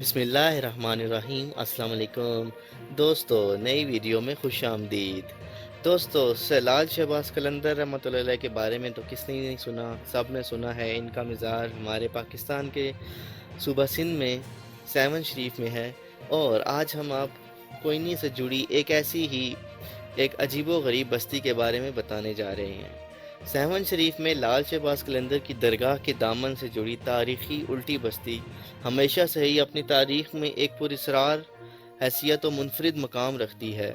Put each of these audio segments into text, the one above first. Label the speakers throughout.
Speaker 1: بسم اللہ الرحمن الرحیم۔ السلام علیکم دوستو، نئی ویڈیو میں خوش آمدید۔ دوستو، سیلال شہباز قلندر رحمۃ اللہ علیہ کے بارے میں تو کس نے نہیں سنا، سب نے سنا ہے۔ ان کا مزار ہمارے پاکستان کے صوبہ سندھ میں سیون شریف میں ہے، اور آج ہم آپ کو انہی سے جڑی ایک عجیب و غریب بستی کے بارے میں بتانے جا رہے ہیں۔ سیون شریف میں لال شہباز قلندر کی درگاہ کے دامن سے جڑی تاریخی الٹی بستی ہمیشہ سے ہی اپنی تاریخ میں ایک پراسرار حیثیت و منفرد مقام رکھتی ہے۔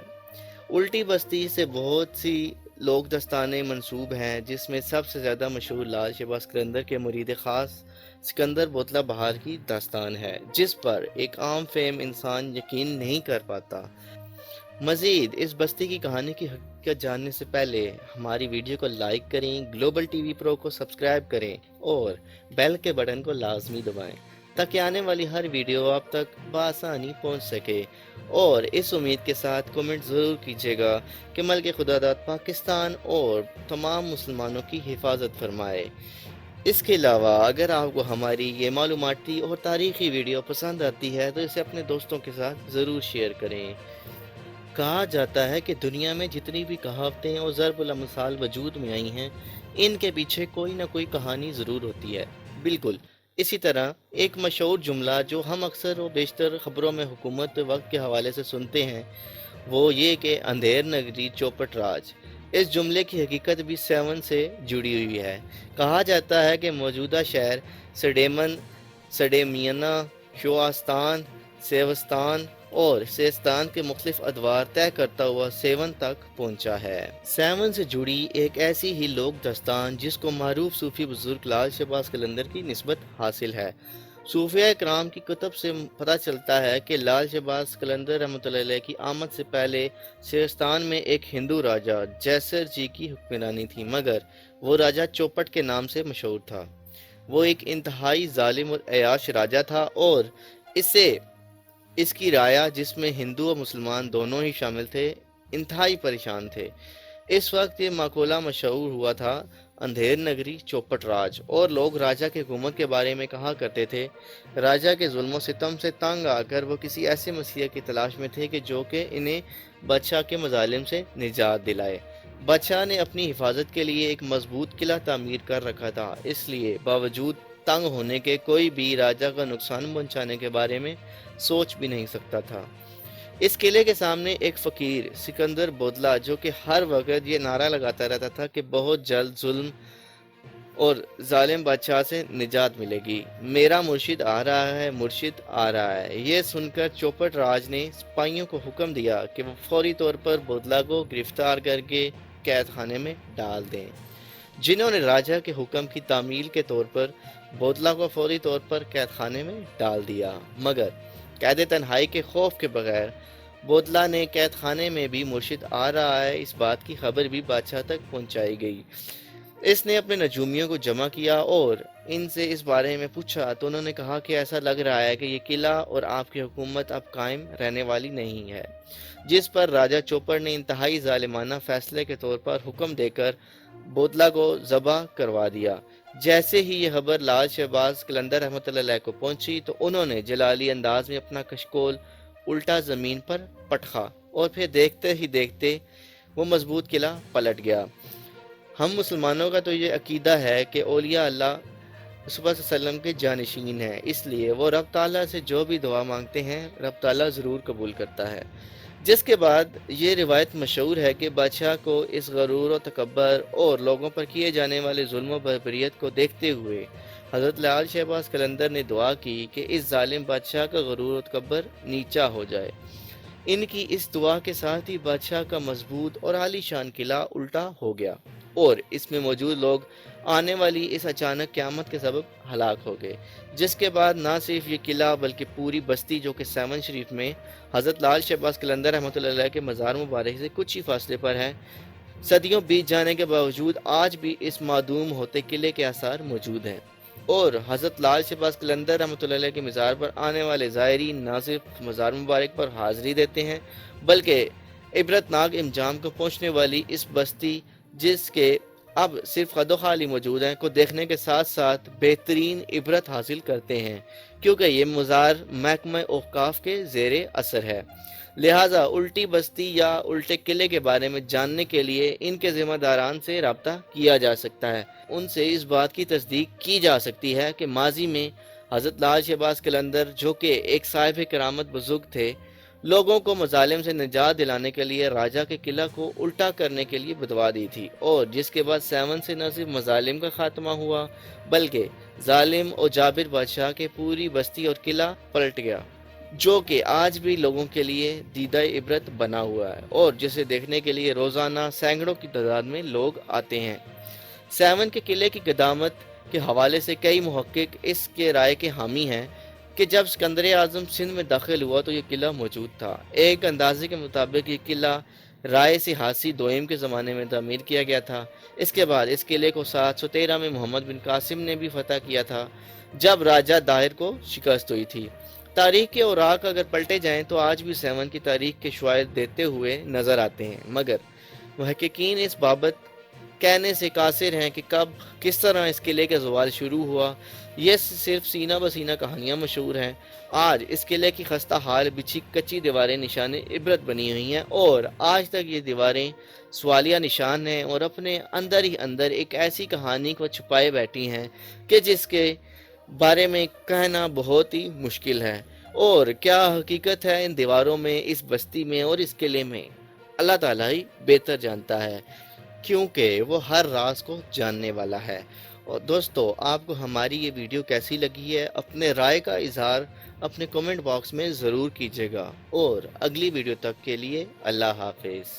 Speaker 1: الٹی بستی سے بہت سی لوک داستانیں منسوب ہیں، جس میں سب سے زیادہ مشہور لال شہباز قلندر کے مرید خاص سکندر بوتلہ بہار کی داستان ہے، جس پر ایک عام فہم انسان یقین نہیں کر پاتا۔ مزید اس بستی کی کہانی کی حقیقت جاننے سے پہلے ہماری ویڈیو کو لائک کریں، گلوبل ٹی وی پرو کو سبسکرائب کریں اور بیل کے بٹن کو لازمی دبائیں تاکہ آنے والی ہر ویڈیو آپ تک بآسانی پہنچ سکے۔ اور اس امید کے ساتھ کمنٹ ضرور کیجیے گا کہ ملک خدا داد پاکستان اور تمام مسلمانوں کی حفاظت فرمائے۔ اس کے علاوہ اگر آپ کو ہماری یہ معلوماتی اور تاریخی ویڈیو پسند آتی ہے تو اسے اپنے دوستوں کے ساتھ ضرور شیئر کریں۔ کہا جاتا ہے کہ دنیا میں جتنی بھی کہاوتیں اور ضرب الامثال وجود میں آئی ہیں، ان کے پیچھے کوئی نہ کوئی کہانی ضرور ہوتی ہے۔ بالکل اسی طرح ایک مشہور جملہ جو ہم اکثر و بیشتر خبروں میں حکومت وقت کے حوالے سے سنتے ہیں، وہ یہ کہ اندھیر نگری چوپٹ راج۔ اس جملے کی حقیقت بھی سیون سے جڑی ہوئی ہے۔ کہا جاتا ہے کہ موجودہ شہر سڈیمن، سڈیمینا، شواستان، سیوستان اور سیستان کے مختلف ادوار طے کرتا ہوا سیون تک پہنچا ہے۔ سیون سے جڑی ایک ایسی ہی لوک داستان جس کو معروف صوفی بزرگ لال شہباز قلندر کی نسبت حاصل ہے۔ صوفیہ اکرام کی کتب سے پتہ چلتا ہے کہ لال شہباز قلندر رحمۃ اللہ علیہ کی آمد سے پہلے سیستان میں ایک ہندو راجہ جیسر جی کی حکمرانی تھی، مگر وہ راجہ چوپٹ کے نام سے مشہور تھا۔ وہ ایک انتہائی ظالم اور عیاش راجہ تھا، اور اس کی رعایا، جس میں ہندو اور مسلمان دونوں ہی شامل تھے، انتہائی پریشان تھے۔ اس وقت یہ مقولہ مشہور ہوا تھا، اندھیر نگری چوپٹ راج، اور لوگ راجہ کی حکومت کے بارے میں کہا کرتے تھے۔ راجہ کے ظلم و ستم سے تنگ آ کر وہ کسی ایسے مسیح کی تلاش میں تھے کہ جو کہ انہیں بادشاہ کے مظالم سے نجات دلائے۔ بادشاہ نے اپنی حفاظت کے لیے ایک مضبوط قلعہ تعمیر کر رکھا تھا، اس لیے باوجود تنگ ہونے کے کوئی بھی راجہ کا نقصان پہنچانے کے بارے میں سوچ بھی نہیں سکتا تھا۔ اس قلعے کے سامنے ایک فقیر سکندر بوتلہ، جو کہ ہر وقت یہ نعرہ لگاتا رہتا تھا کہ بہت جلد ظلم اور ظالم بادشاہ سے نجات ملے گی، میرا مرشد آ رہا ہے، مرشد آ رہا ہے۔ یہ سن کر چوپٹ راج نے سپاہیوں کو حکم دیا کہ وہ فوری طور پر بوتلہ کو گرفتار کر کے قید خانے میں ڈال دیں۔ جنہوں نے راجہ کے حکم کی تعمیل کے طور پر بوتلہ کو فوری طور پر قید خانے میں ڈال دیا، مگر قید تنہائی کے خوف کے بغیر بوتلہ نے قید خانے میں بھی مرشد آ رہا ہے اس بات کی خبر بھی بادشاہ تک پہنچائی گئی۔ اس نے اپنے نجومیوں کو جمع کیا اور ان سے اس بارے میں پوچھا تو انہوں نے کہا کہ ایسا لگ رہا ہے کہ یہ قلعہ اور آپ کی حکومت اب قائم رہنے والی نہیں ہے، جس پر راجہ چوپڑ نے انتہائی ظالمانہ فیصلے کے طور پر حکم دے کر بوتلہ کو ذبح کروا دیا۔ جیسے ہی یہ خبر لال شہباز قلندر رحمۃ اللہ علیہ کو پہنچی تو انہوں نے جلالی انداز میں اپنا کشکول الٹا زمین پر پٹخا، اور پھر دیکھتے ہی دیکھتے وہ مضبوط قلعہ پلٹ گیا۔ ہم مسلمانوں کا تو یہ عقیدہ ہے کہ اولیاء اللہ صلی اللہ علیہ وسلم کے جانشین ہیں، اس لیے وہ رب تعالیٰ سے جو بھی دعا مانگتے ہیں رب تعالیٰ ضرور قبول کرتا ہے۔ جس کے بعد یہ روایت مشہور ہے کہ بادشاہ کو اس غرور و تکبر اور لوگوں پر کیے جانے والے ظلم و بربریت کو دیکھتے ہوئے حضرت لال شہباز قلندر نے دعا کی کہ اس ظالم بادشاہ کا غرور و تکبر نیچا ہو جائے۔ ان کی اس دعا کے ساتھ ہی بادشاہ کا مضبوط اور عالی شان قلعہ الٹا ہو گیا، اور اس میں موجود لوگ آنے والی اس اچانک قیامت کے سبب ہلاک ہو گئے، جس کے بعد نہ صرف یہ قلعہ بلکہ پوری بستی جو کہ سیون شریف میں حضرت لال شہباز قلندر رحمۃ اللہ علیہ کے مزار مبارک سے کچھ ہی فاصلے پر ہے، صدیوں بیت جانے کے باوجود آج بھی اس معدوم ہوتے قلعے کے آثار موجود ہیں۔ اور حضرت لال شہباز قلندر رحمۃ اللہ علیہ کے مزار پر آنے والے زائرین نہ صرف مزار مبارک پر حاضری دیتے ہیں بلکہ عبرت ناک انجام کو پہنچنے والی اس بستی، جس کے اب صرف خد و خالی موجود ہیں کو دیکھنے کے ساتھ ساتھ بہترین عبرت حاصل کرتے ہیں، کیونکہ یہ مزار محکمہ اوقاف کے زیر اثر ہے۔ لہٰذا الٹی بستی یا الٹے قلعے کے بارے میں جاننے کے لیے ان کے ذمہ داران سے رابطہ کیا جا سکتا ہے۔ ان سے اس بات کی تصدیق کی جا سکتی ہے کہ ماضی میں حضرت لال شہباز قلندر، جو کہ ایک صاحب کرامت بزرگ تھے، لوگوں کو مظالم سے نجات دلانے کے لیے راجہ کے قلعہ کو الٹا کرنے کے لیے بتوا دی تھی، اور جس کے بعد 7 سے نہ صرف مظالم کا خاتمہ ہوا بلکہ ظالم اور جابر بادشاہ کے پوری بستی اور قلعہ پلٹ گیا، جو کہ آج بھی لوگوں کے لیے دیدہ عبرت بنا ہوا ہے اور جسے دیکھنے کے لیے روزانہ سینکڑوں کی تعداد میں لوگ آتے ہیں۔ 7 کے قلعے کی قدامت کے حوالے سے کئی محقق اس کے رائے کے حامی ہیں کہ جب سکندر اعظم سندھ میں داخل ہوا تو یہ قلعہ موجود تھا۔ ایک اندازے کے مطابق یہ قلعہ رائے سیاسی دوئم کے زمانے میں تعمیر کیا گیا تھا۔ اس کے بعد اس قلعے کو 713 میں محمد بن قاسم نے بھی فتح کیا تھا، جب راجہ داہر کو شکست ہوئی تھی۔ تاریخ کے اوراق اگر پلٹے جائیں تو آج بھی 7 کی تاریخ کے شواہد دیتے ہوئے نظر آتے ہیں، مگر محققین اس بابت کہنے سے قاصر ہیں کہ کب کس طرح اس قلعے کا زوال شروع ہوا۔ یہ صرف سینہ بسینہ کہانیاں مشہور ہیں۔ آج اس قلعے کی خستہ حال بچھی کچی دیواریں نشان عبرت بنی ہوئی ہیں، اور آج تک یہ دیواریں سوالیہ نشان ہیں اور اپنے اندر ہی اندر ایک ایسی کہانی کو چھپائے بیٹھی ہیں کہ جس کے بارے میں کہنا بہت ہی مشکل ہے۔ اور کیا حقیقت ہے ان دیواروں میں، اس بستی میں اور اس قلعے میں، اللہ تعالیٰ ہی بہتر جانتا ہے، کیونکہ وہ ہر راز کو جاننے والا ہے۔ اور دوستو، آپ کو ہماری یہ ویڈیو کیسی لگی ہے، اپنے رائے کا اظہار اپنے کومنٹ باکس میں ضرور کیجیے گا، اور اگلی ویڈیو تک کے لیے اللہ حافظ۔